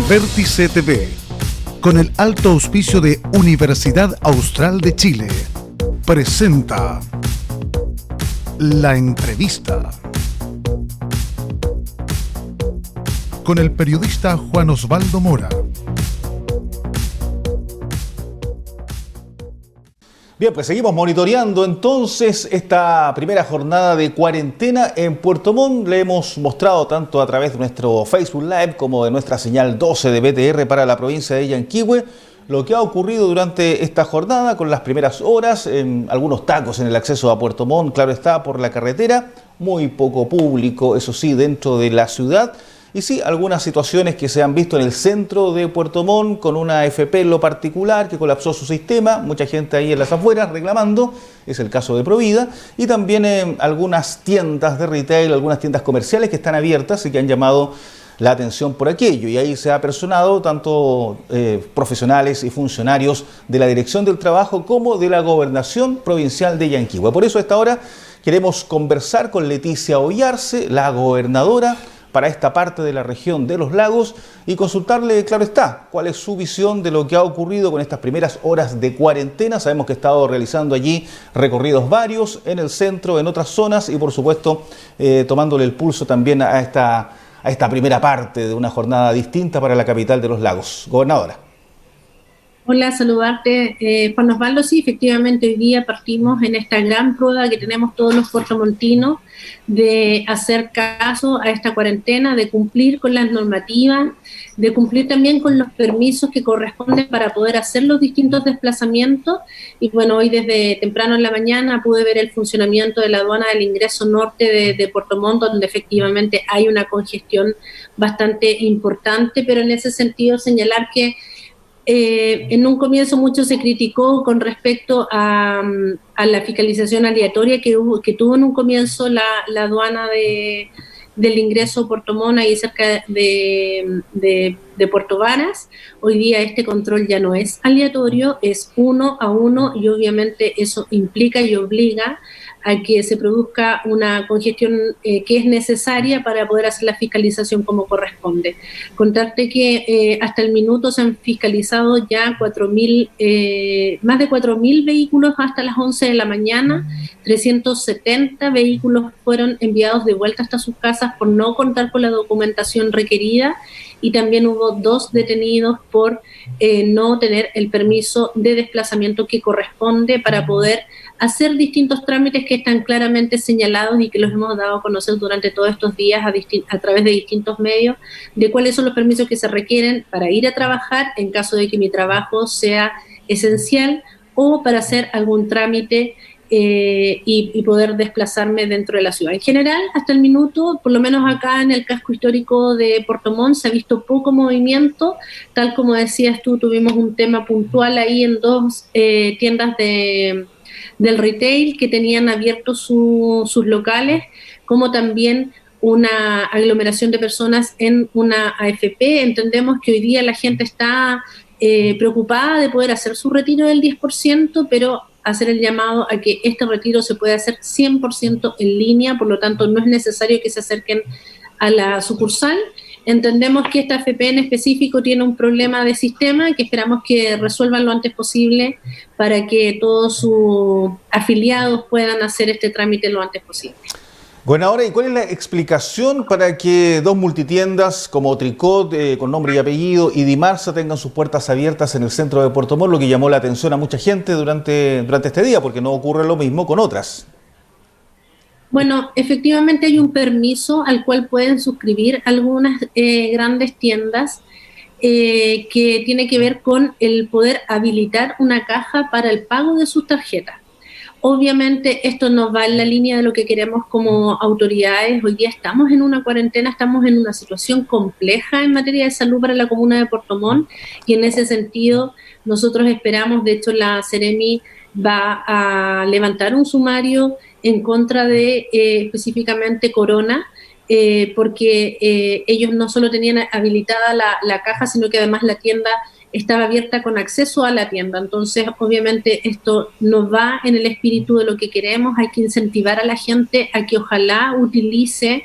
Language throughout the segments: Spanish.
Vértice TV, con el alto auspicio de Universidad Austral de Chile, presenta La Entrevista con el periodista Juan Osvaldo Mora. Bien, pues seguimos monitoreando entonces esta primera jornada de cuarentena en Puerto Montt. Le hemos mostrado tanto a través de nuestro Facebook Live como de nuestra señal 12 de BTR para la provincia de Yanquihue lo que ha ocurrido durante esta jornada con las primeras horas, algunos tacos en el acceso a Puerto Montt, claro está, por la carretera, muy poco público, eso sí, dentro de la ciudad. Y sí, algunas situaciones que se han visto en el centro de Puerto Montt, con una AFP en lo particular que colapsó su sistema, mucha gente ahí en las afueras reclamando, es el caso de Provida, y también algunas tiendas de retail, algunas tiendas comerciales que están abiertas y que han llamado la atención por aquello, y ahí se ha personado tanto profesionales y funcionarios de la Dirección del Trabajo como de la Gobernación Provincial de Yanquihue. Por eso a esta hora queremos conversar con Leticia Oyarce, la gobernadora para esta parte de la región de los lagos, y consultarle, claro está, cuál es su visión de lo que ha ocurrido con estas primeras horas de cuarentena. Sabemos que ha estado realizando allí recorridos varios en el centro, en otras zonas, y por supuesto tomándole el pulso también a esta primera parte de una jornada distinta para la capital de los lagos. Gobernadora. Hola, saludarte, Juan Osvaldo. Sí, efectivamente hoy día partimos en esta gran prueba que tenemos todos los puertomontinos de hacer caso a esta cuarentena, de cumplir con las normativas, de cumplir también con los permisos que corresponden para poder hacer los distintos desplazamientos. Y bueno, hoy desde temprano en la mañana pude ver el funcionamiento de la aduana del ingreso norte de Puerto Montt, donde efectivamente hay una congestión bastante importante, pero en ese sentido señalar que en un comienzo mucho se criticó con respecto a la fiscalización aleatoria que tuvo en un comienzo la aduana del ingreso Puerto Montt, ahí cerca de Puerto Varas. Hoy día este control ya no es aleatorio, es 1 a 1, y obviamente eso implica y obliga a que se produzca una congestión que es necesaria para poder hacer la fiscalización como corresponde. Contarte que hasta el minuto se han fiscalizado ya más de 4.000 vehículos hasta las 11 de la mañana, 370 vehículos fueron enviados de vuelta hasta sus casas por no contar con la documentación requerida, y también hubo 2 detenidos por no tener el permiso de desplazamiento que corresponde para poder hacer distintos trámites que están claramente señalados y que los hemos dado a conocer durante todos estos días a través de distintos medios, de cuáles son los permisos que se requieren para ir a trabajar en caso de que mi trabajo sea esencial, o para hacer algún trámite y poder desplazarme dentro de la ciudad. En general, hasta el minuto, por lo menos acá en el casco histórico de Puerto Montt, se ha visto poco movimiento. Tal como decías tú, tuvimos un tema puntual ahí en 2 tiendas del retail que tenían abiertos sus locales, como también una aglomeración de personas en una AFP. Entendemos que hoy día la gente está preocupada de poder hacer su retiro del 10%, pero hacer el llamado a que este retiro se puede hacer 100% en línea, por lo tanto no es necesario que se acerquen a la sucursal. Entendemos que esta AFP en específico tiene un problema de sistema que esperamos que resuelvan lo antes posible para que todos sus afiliados puedan hacer este trámite lo antes posible. Gobernadora, ¿y cuál es la explicación para que 2 multitiendas como Tricot, con nombre y apellido, y Dimarsa tengan sus puertas abiertas en el centro de Puerto Montt, lo que llamó la atención a mucha gente durante este día, porque no ocurre lo mismo con otras? Bueno, efectivamente hay un permiso al cual pueden suscribir algunas grandes tiendas que tiene que ver con el poder habilitar una caja para el pago de sus tarjetas. Obviamente esto nos va en la línea de lo que queremos como autoridades. Hoy día estamos en una cuarentena, estamos en una situación compleja en materia de salud para la comuna de Puerto Montt, y en ese sentido nosotros esperamos, de hecho la Seremi va a levantar un sumario en contra de específicamente Corona, porque ellos no solo tenían habilitada la caja, sino que además la tienda estaba abierta con acceso a la tienda. Entonces, obviamente, esto no va en el espíritu de lo que queremos. Hay que incentivar a la gente a que ojalá utilice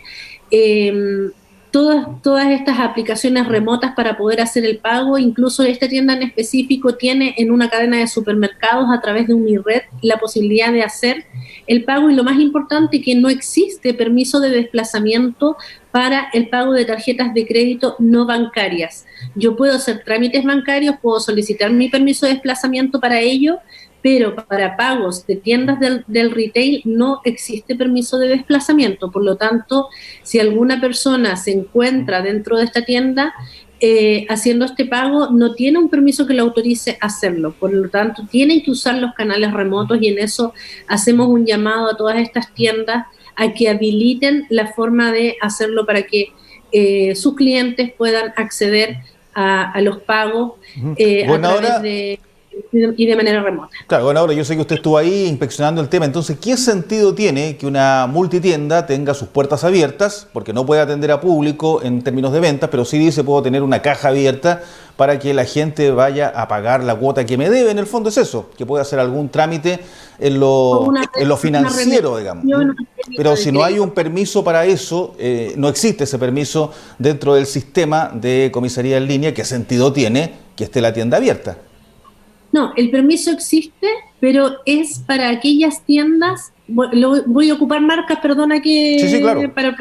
todas estas aplicaciones remotas para poder hacer el pago. Incluso esta tienda en específico tiene en una cadena de supermercados a través de Unired la posibilidad de hacer el pago, y lo más importante, que no existe permiso de desplazamiento para el pago de tarjetas de crédito no bancarias. Yo puedo hacer trámites bancarios, puedo solicitar mi permiso de desplazamiento para ello, pero para pagos de tiendas del retail no existe permiso de desplazamiento. Por lo tanto, si alguna persona se encuentra dentro de esta tienda haciendo este pago, no tiene un permiso que le autorice a hacerlo. Por lo tanto, tienen que usar los canales remotos, y en eso hacemos un llamado a todas estas tiendas a que habiliten la forma de hacerlo para que sus clientes puedan acceder a los pagos a través y de manera remota. Claro, bueno, ahora yo sé que usted estuvo ahí inspeccionando el tema, entonces, ¿qué sentido tiene que una multitienda tenga sus puertas abiertas? Porque no puede atender a público en términos de ventas, pero sí dice, puedo tener una caja abierta para que la gente vaya a pagar la cuota que me debe. En el fondo es eso, que puede hacer algún trámite en lo financiero, digamos. Pero si no hay un permiso para eso, no existe ese permiso dentro del sistema de comisaría en línea, ¿qué sentido tiene que esté la tienda abierta? No, el permiso existe, pero es para aquellas tiendas, voy a ocupar marcas, perdona que sí, claro, para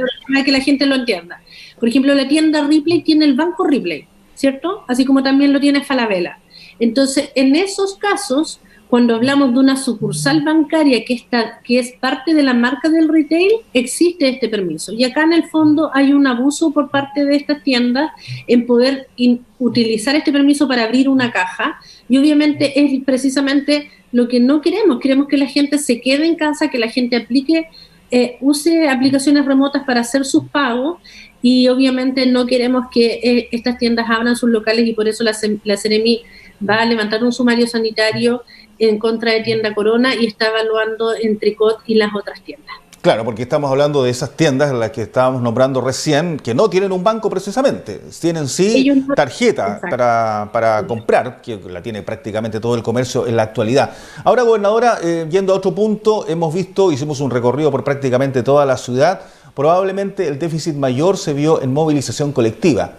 que la gente lo entienda. Por ejemplo, la tienda Ripley tiene el banco Ripley, ¿cierto? Así como también lo tiene Falabella. Entonces, en esos casos, cuando hablamos de una sucursal bancaria que es parte de la marca del retail, existe este permiso. Y acá en el fondo hay un abuso por parte de estas tiendas en poder utilizar este permiso para abrir una caja. Y obviamente es precisamente lo que no queremos. Queremos que la gente se quede en casa, que la gente use aplicaciones remotas para hacer sus pagos, y obviamente no queremos que estas tiendas abran sus locales, y por eso la Seremi va a levantar un sumario sanitario en contra de Tienda Corona y está evaluando en Tricot y las otras tiendas. Claro, porque estamos hablando de esas tiendas, las que estábamos nombrando recién, que no tienen un banco precisamente, tienen sí tarjeta para comprar, que la tiene prácticamente todo el comercio en la actualidad. Ahora, gobernadora, yendo a otro punto, hicimos un recorrido por prácticamente toda la ciudad. Probablemente el déficit mayor se vio en movilización colectiva.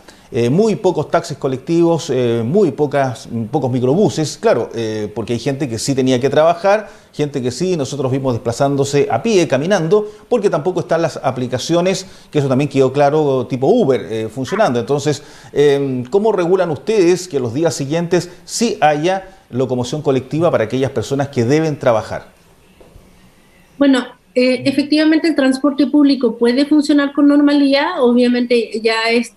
Muy pocos taxis colectivos, pocos microbuses, claro, porque hay gente que sí tenía que trabajar, gente que sí, nosotros vimos desplazándose a pie, caminando, porque tampoco están las aplicaciones, que eso también quedó claro, tipo Uber, funcionando. Entonces, ¿cómo regulan ustedes que los días siguientes sí haya locomoción colectiva para aquellas personas que deben trabajar? Bueno, efectivamente el transporte público puede funcionar con normalidad. Obviamente ya es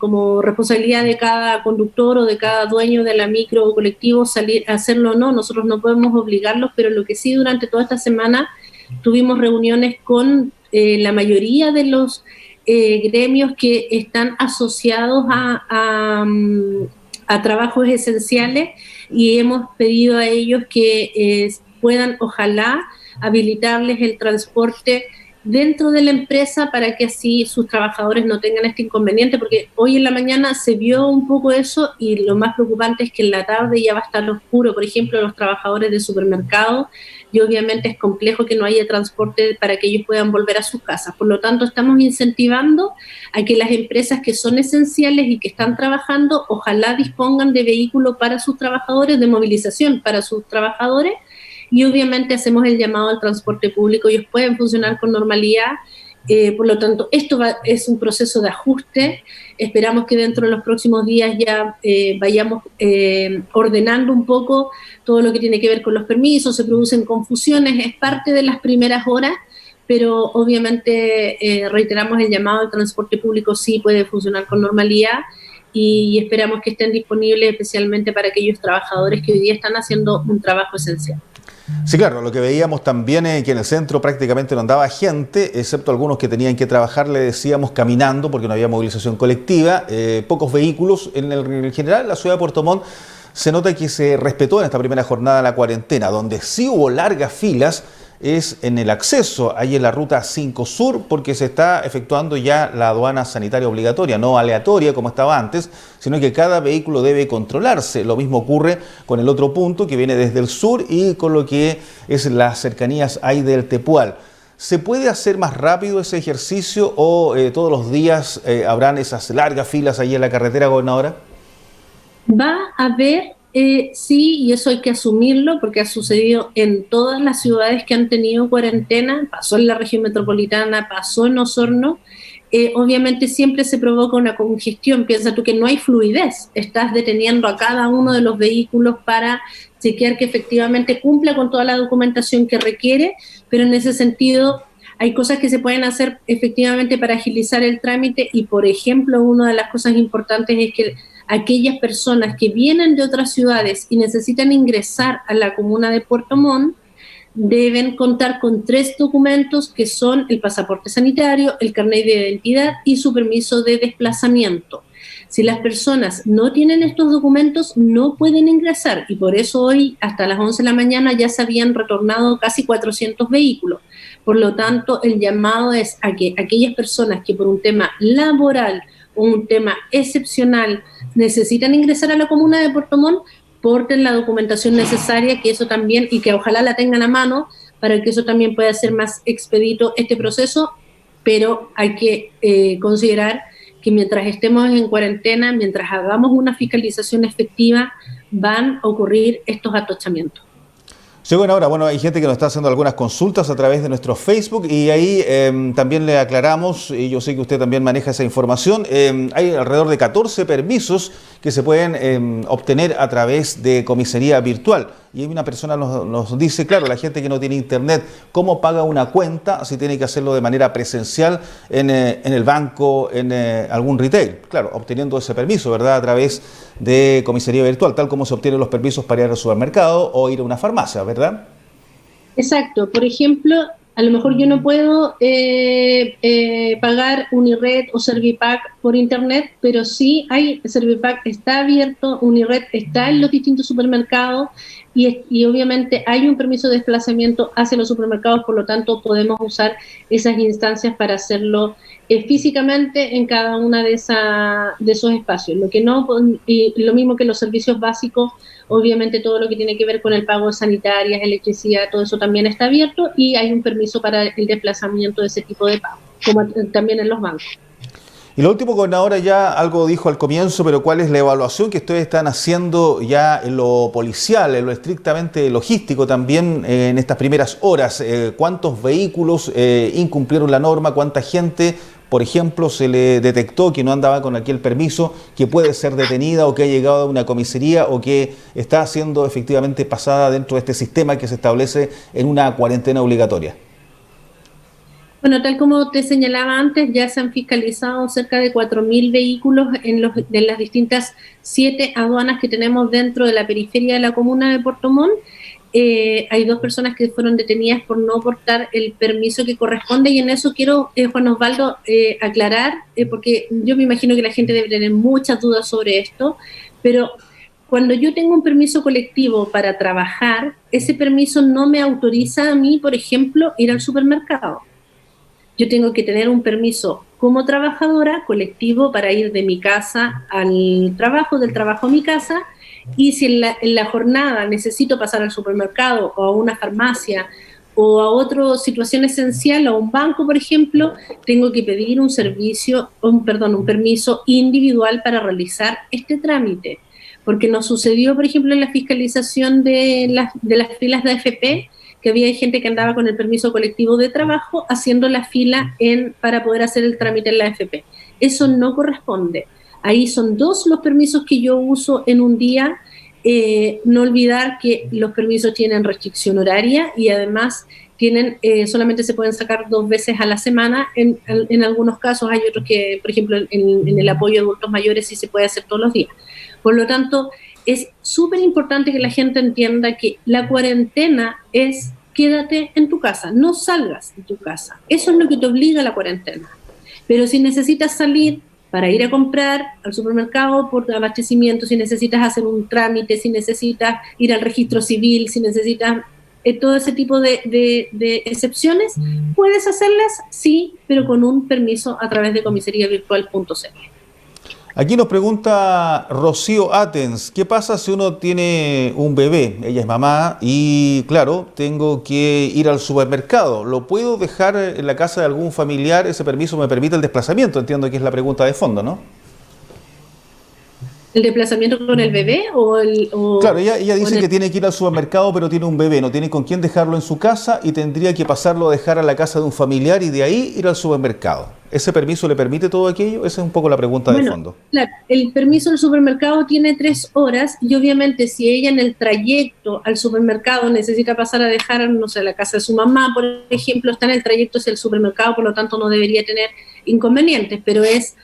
como responsabilidad de cada conductor o de cada dueño de la micro o colectivo salir a hacerlo o no. Nosotros no podemos obligarlos, pero lo que sí, durante toda esta semana tuvimos reuniones con la mayoría de los gremios que están asociados a trabajos esenciales, y hemos pedido a ellos que puedan, ojalá, habilitarles el transporte dentro de la empresa para que así sus trabajadores no tengan este inconveniente, porque hoy en la mañana se vio un poco eso, y lo más preocupante es que en la tarde ya va a estar oscuro, por ejemplo, los trabajadores de supermercado, y obviamente es complejo que no haya transporte para que ellos puedan volver a sus casas. Por lo tanto, estamos incentivando a que las empresas que son esenciales y que están trabajando, ojalá dispongan de vehículos para sus trabajadores, de movilización para sus trabajadores, y obviamente hacemos el llamado al transporte público. Ellos pueden funcionar con normalidad, por lo tanto esto es un proceso de ajuste. Esperamos que dentro de los próximos días ya vayamos ordenando un poco todo lo que tiene que ver con los permisos. Se producen confusiones, es parte de las primeras horas, pero obviamente reiteramos el llamado al transporte público, sí puede funcionar con normalidad, y esperamos que estén disponibles especialmente para aquellos trabajadores que hoy día están haciendo un trabajo esencial. Sí, claro, lo que veíamos también es que en el centro prácticamente no andaba gente, excepto algunos que tenían que trabajar, le decíamos, caminando, porque no había movilización colectiva, pocos vehículos. En general, la ciudad de Puerto Montt se nota que se respetó en esta primera jornada la cuarentena. Donde sí hubo largas filas es en el acceso, ahí en la ruta 5 Sur, porque se está efectuando ya la aduana sanitaria obligatoria, no aleatoria como estaba antes, sino que cada vehículo debe controlarse. Lo mismo ocurre con el otro punto que viene desde el sur y con lo que es las cercanías ahí del Tepual. ¿Se puede hacer más rápido ese ejercicio o todos los días habrán esas largas filas ahí en la carretera, gobernadora? Va a haber, sí, y eso hay que asumirlo porque ha sucedido en todas las ciudades que han tenido cuarentena, pasó en la región metropolitana, pasó en Osorno. Obviamente siempre se provoca una congestión. Piensa tú que no hay fluidez, estás deteniendo a cada uno de los vehículos para chequear que efectivamente cumpla con toda la documentación que requiere, pero en ese sentido hay cosas que se pueden hacer efectivamente para agilizar el trámite y, por ejemplo, una de las cosas importantes es que aquellas personas que vienen de otras ciudades y necesitan ingresar a la comuna de Puerto Montt deben contar con 3 documentos que son el pasaporte sanitario, el carnet de identidad y su permiso de desplazamiento. Si las personas no tienen estos documentos, no pueden ingresar y por eso hoy hasta las 11 de la mañana ya se habían retornado casi 400 vehículos. Por lo tanto, el llamado es a que aquellas personas que por un tema laboral o un tema excepcional necesitan ingresar a la comuna de Puerto Montt, porten la documentación necesaria, que eso también, y que ojalá la tengan a mano, para que eso también pueda ser más expedito este proceso, pero hay que considerar que mientras estemos en cuarentena, mientras hagamos una fiscalización efectiva, van a ocurrir estos atochamientos. Sí, bueno, ahora, hay gente que nos está haciendo algunas consultas a través de nuestro Facebook y ahí también le aclaramos, y yo sé que usted también maneja esa información, hay alrededor de 14 permisos que se pueden obtener a través de comisaría virtual. Y una persona nos dice, claro, la gente que no tiene internet, ¿cómo paga una cuenta si tiene que hacerlo de manera presencial en el banco, en algún retail? Claro, obteniendo ese permiso, ¿verdad? A través de comisaría virtual, tal como se obtienen los permisos para ir al supermercado o ir a una farmacia, ¿verdad? Exacto. Por ejemplo, a lo mejor yo no puedo pagar Unired o Servipack por internet, pero sí hay, Servipack está abierto, Unired está en los distintos supermercados y obviamente hay un permiso de desplazamiento hacia los supermercados, por lo tanto podemos usar esas instancias para hacerlo físicamente en cada una de esos espacios. Lo que no, y lo mismo que los servicios básicos, obviamente todo lo que tiene que ver con el pago de sanitarias, electricidad, todo eso también está abierto y hay un permiso para el desplazamiento de ese tipo de pago, como también en los bancos. Y lo último, gobernadora, ya algo dijo al comienzo, pero ¿cuál es la evaluación que ustedes están haciendo ya en lo policial, en lo estrictamente logístico también en estas primeras horas? ¿Cuántos vehículos incumplieron la norma? ¿Cuánta gente, por ejemplo, se le detectó que no andaba con aquel permiso, que puede ser detenida o que ha llegado a una comisaría o que está siendo efectivamente pasada dentro de este sistema que se establece en una cuarentena obligatoria? Bueno, tal como te señalaba antes, ya se han fiscalizado cerca de 4.000 vehículos en las distintas 7 aduanas que tenemos dentro de la periferia de la comuna de Puerto Montt. Hay 2 personas que fueron detenidas por no portar el permiso que corresponde y en eso quiero, Juan Osvaldo, aclarar, porque yo me imagino que la gente debe tener muchas dudas sobre esto, pero cuando yo tengo un permiso colectivo para trabajar, ese permiso no me autoriza a mí, por ejemplo, ir al supermercado. Yo tengo que tener un permiso como trabajadora colectivo para ir de mi casa al trabajo, del trabajo a mi casa, y si en la jornada necesito pasar al supermercado o a una farmacia o a otra situación esencial, o a un banco, por ejemplo, tengo que pedir un permiso individual para realizar este trámite. Porque nos sucedió, por ejemplo, en la fiscalización de las filas de AFP, que había gente que andaba con el permiso colectivo de trabajo haciendo la fila para poder hacer el trámite en la AFP. Eso no corresponde. Ahí son 2 los permisos que yo uso en un día. No olvidar que los permisos tienen restricción horaria y además solamente se pueden sacar 2 veces a la semana. En algunos casos hay otros que, por ejemplo, en el apoyo a adultos mayores sí se puede hacer todos los días. Por lo tanto, es súper importante que la gente entienda que la cuarentena es quédate en tu casa, no salgas de tu casa. Eso es lo que te obliga a la cuarentena. Pero si necesitas salir para ir a comprar al supermercado por abastecimiento, si necesitas hacer un trámite, si necesitas ir al registro civil, si necesitas todo ese tipo de excepciones, puedes hacerlas, sí, pero con un permiso a través de comisariavirtual.cl. Aquí nos pregunta Rocío Atens, ¿qué pasa si uno tiene un bebé? Ella es mamá y, claro, tengo que ir al supermercado. ¿Lo puedo dejar en la casa de algún familiar? ¿Ese permiso me permite el desplazamiento? Entiendo que es la pregunta de fondo, ¿no? ¿El desplazamiento con el bebé Claro, ella dice el... que tiene que ir al supermercado, pero tiene un bebé, no tiene con quién dejarlo en su casa y tendría que pasarlo a dejar a la casa de un familiar y de ahí ir al supermercado. ¿Ese permiso le permite todo aquello? Esa es un poco la pregunta de fondo. Claro, el permiso del supermercado tiene 3 horas y obviamente si ella en el trayecto al supermercado necesita pasar a dejar, no sé, la casa de su mamá, por ejemplo, está en el trayecto hacia el supermercado, por lo tanto no debería tener inconvenientes, pero es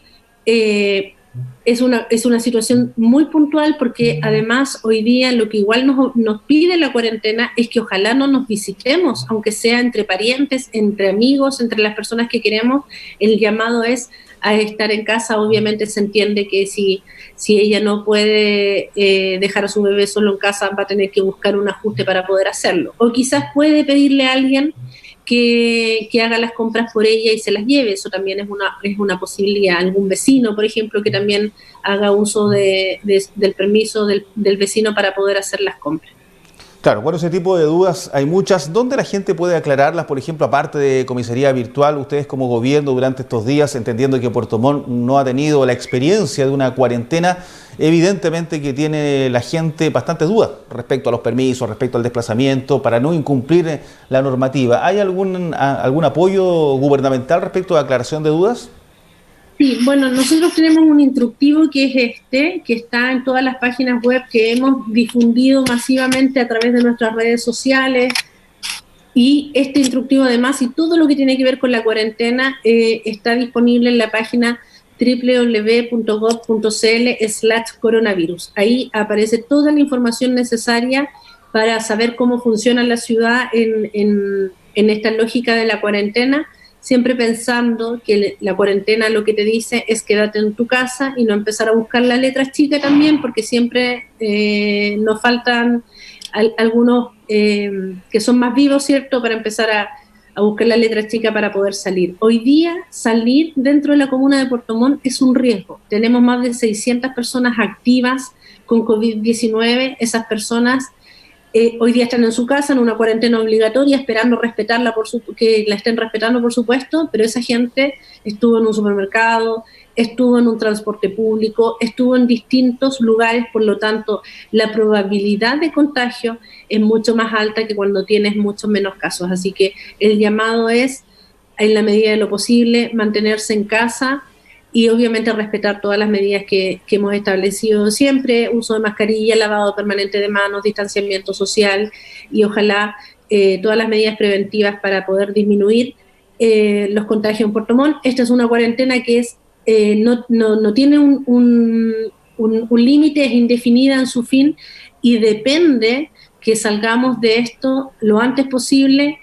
una situación muy puntual porque además hoy día lo que igual nos pide la cuarentena es que ojalá no nos visitemos, aunque sea entre parientes, entre amigos, entre las personas que queremos. El llamado es a estar en casa. Obviamente se entiende que si ella no puede dejar a su bebé solo en casa, va a tener que buscar un ajuste para poder hacerlo. O quizás puede pedirle a alguien que haga las compras por ella y se las lleve. Eso también es una posibilidad. Algún vecino, por ejemplo, que también haga uso del permiso del vecino para poder hacer las compras. Claro, bueno, ese tipo de dudas hay muchas. ¿Dónde la gente puede aclararlas? Por ejemplo, aparte de comisaría virtual, ustedes como gobierno durante estos días, entendiendo que Puerto Montt no ha tenido la experiencia de una cuarentena, evidentemente que tiene la gente bastantes dudas respecto a los permisos, respecto al desplazamiento, para no incumplir la normativa. ¿Hay algún apoyo gubernamental respecto a aclaración de dudas? Sí, bueno, nosotros tenemos un instructivo que es que está en todas las páginas web que hemos difundido masivamente a través de nuestras redes sociales, y este instructivo además y todo lo que tiene que ver con la cuarentena está disponible en la página www.gov.cl/coronavirus. Ahí aparece toda la información necesaria para saber cómo funciona la ciudad en esta lógica de la cuarentena, siempre pensando que la cuarentena lo que te dice es quédate en tu casa y no empezar a buscar las letras chicas también, porque siempre nos faltan algunos que son más vivos, ¿cierto?, para empezar a buscar las letras chicas para poder salir. Hoy día, salir dentro de la comuna de Puerto Montt es un riesgo. Tenemos más de 600 personas activas con COVID-19. Esas personas hoy día están en su casa, en una cuarentena obligatoria, esperando respetarla, que la estén respetando, por supuesto, pero esa gente estuvo en un supermercado, estuvo en un transporte público, estuvo en distintos lugares, por lo tanto, la probabilidad de contagio es mucho más alta que cuando tienes muchos menos casos. Así que el llamado es, en la medida de lo posible, mantenerse en casa y obviamente respetar todas las medidas que hemos establecido siempre: uso de mascarilla, lavado permanente de manos, distanciamiento social y ojalá todas las medidas preventivas para poder disminuir los contagios en Puerto Montt. Esta es una cuarentena que no tiene un límite, es indefinida en su fin y depende que salgamos de esto lo antes posible,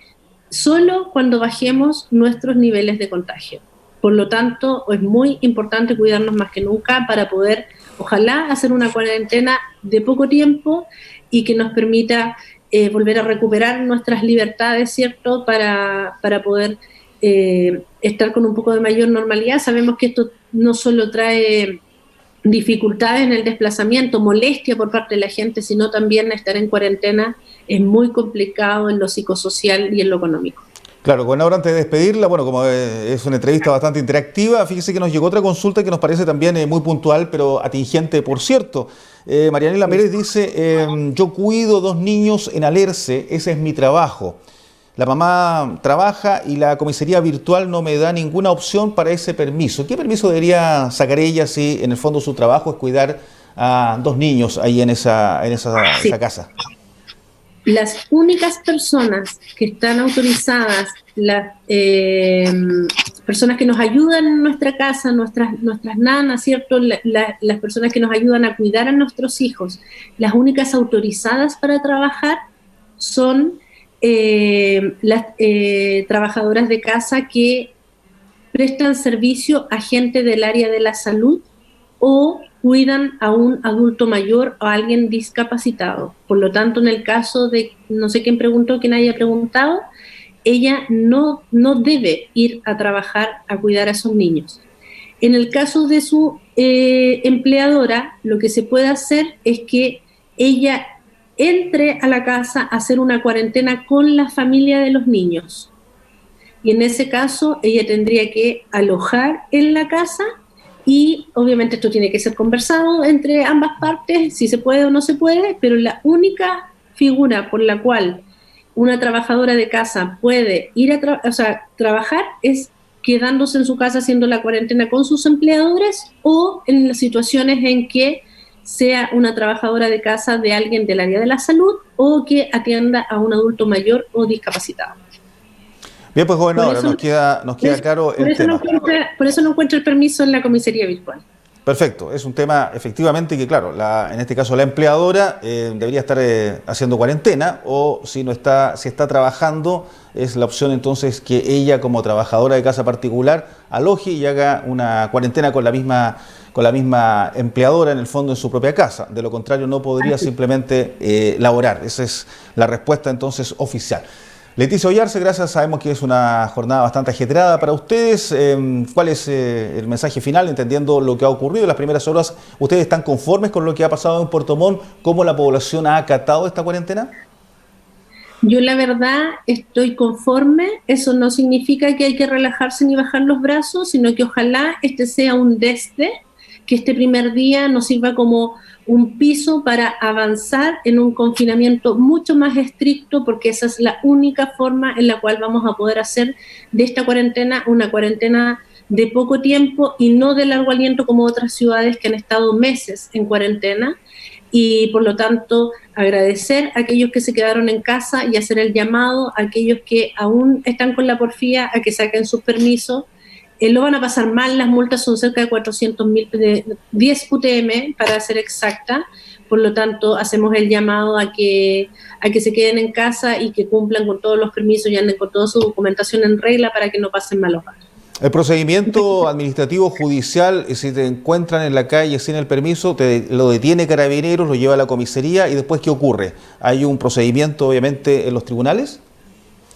solo cuando bajemos nuestros niveles de contagio. Por lo tanto, es muy importante cuidarnos más que nunca para poder, ojalá, hacer una cuarentena de poco tiempo y que nos permita volver a recuperar nuestras libertades, ¿cierto?, para poder estar con un poco de mayor normalidad. Sabemos que esto no solo trae dificultades en el desplazamiento, molestia por parte de la gente, sino también estar en cuarentena es muy complicado en lo psicosocial y en lo económico. Claro, bueno, ahora antes de despedirla, bueno, como es una entrevista bastante interactiva, fíjese que nos llegó otra consulta que nos parece también muy puntual, pero atingente, por cierto. Marianela Pérez dice, yo cuido 2 niños en Alerce, ese es mi trabajo. La mamá trabaja y la comisaría virtual no me da ninguna opción para ese permiso. ¿Qué permiso debería sacar ella si en el fondo su trabajo es cuidar a 2 niños ahí en esa casa? Las únicas personas que están autorizadas, las personas que nos ayudan en nuestra casa, nuestras nanas, ¿cierto?, las personas que nos ayudan a cuidar a nuestros hijos, las únicas autorizadas para trabajar son las trabajadoras de casa que prestan servicio a gente del área de la salud o cuidan a un adulto mayor o a alguien discapacitado. Por lo tanto, en el caso de, no sé quién preguntó, quién haya preguntado, ella no debe ir a trabajar a cuidar a esos niños. En el caso de su empleadora, lo que se puede hacer es que ella entre a la casa a hacer una cuarentena con la familia de los niños. Y en ese caso, ella tendría que alojar en la casa y obviamente esto tiene que ser conversado entre ambas partes, si se puede o no se puede, pero la única figura por la cual una trabajadora de casa puede ir a trabajar es quedándose en su casa haciendo la cuarentena con sus empleadores o en las situaciones en que sea una trabajadora de casa de alguien del área de la salud o que atienda a un adulto mayor o discapacitado. Bien, pues gobernadora, nos queda claro el tema. Por eso no encuentra el permiso en la comisaría virtual. Perfecto, es un tema efectivamente que, claro, en este caso la empleadora debería estar haciendo cuarentena o si está trabajando, es la opción entonces que ella como trabajadora de casa particular aloje y haga una cuarentena con la misma empleadora en el fondo en su propia casa. De lo contrario no podría simplemente laborar. Esa es la respuesta entonces oficial. Leticia Oyarce, gracias. Sabemos que es una jornada bastante ajetreada para ustedes. ¿Cuál es el mensaje final, entendiendo lo que ha ocurrido en las primeras horas? ¿Ustedes están conformes con lo que ha pasado en Puerto Montt? ¿Cómo la población ha acatado esta cuarentena? Yo la verdad estoy conforme. Eso no significa que hay que relajarse ni bajar los brazos, sino que ojalá este sea un que este primer día nos sirva como un piso para avanzar en un confinamiento mucho más estricto, porque esa es la única forma en la cual vamos a poder hacer de esta cuarentena una cuarentena de poco tiempo y no de largo aliento como otras ciudades que han estado meses en cuarentena. Y por lo tanto agradecer a aquellos que se quedaron en casa y hacer el llamado a aquellos que aún están con la porfía a que saquen sus permisos. Lo van a pasar mal, las multas son cerca de 400.000, 10 UTM para ser exacta, por lo tanto hacemos el llamado a que se queden en casa y que cumplan con todos los permisos y anden con toda su documentación en regla para que no pasen malos ratos. El procedimiento administrativo judicial, si te encuentran en la calle sin el permiso, lo detiene Carabineros, lo lleva a la comisaría y después ¿qué ocurre? ¿Hay un procedimiento obviamente en los tribunales?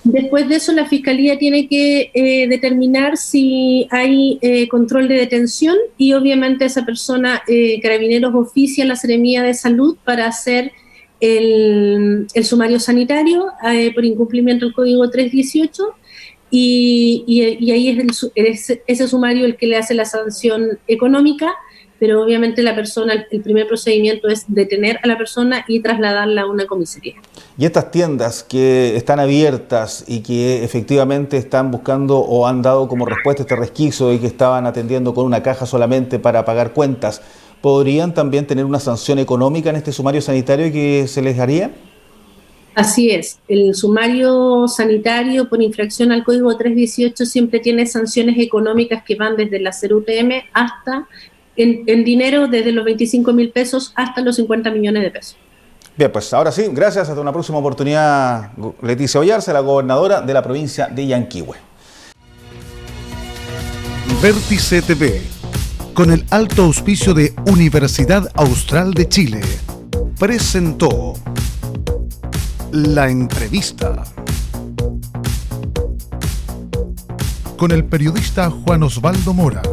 Después de eso, la Fiscalía tiene que determinar si hay control de detención y obviamente esa persona, Carabineros, oficia a la Seremía de Salud para hacer el sumario sanitario por incumplimiento del Código 318 y ahí es ese sumario el que le hace la sanción económica, pero obviamente la persona, el primer procedimiento es detener a la persona y trasladarla a una comisaría. Y estas tiendas que están abiertas y que efectivamente están buscando o han dado como respuesta este resquicio y que estaban atendiendo con una caja solamente para pagar cuentas, ¿podrían también tener una sanción económica en este sumario sanitario que se les haría? Así es, el sumario sanitario por infracción al Código 318 siempre tiene sanciones económicas que van desde la 0 UTM hasta en dinero desde los 25.000 pesos hasta los 50 millones de pesos. Bien, pues ahora sí, gracias. Hasta una próxima oportunidad, Leticia Oyarce, la gobernadora de la provincia de Yanquihue. Vértice TV, con el alto auspicio de Universidad Austral de Chile, presentó La Entrevista con el periodista Juan Osvaldo Mora.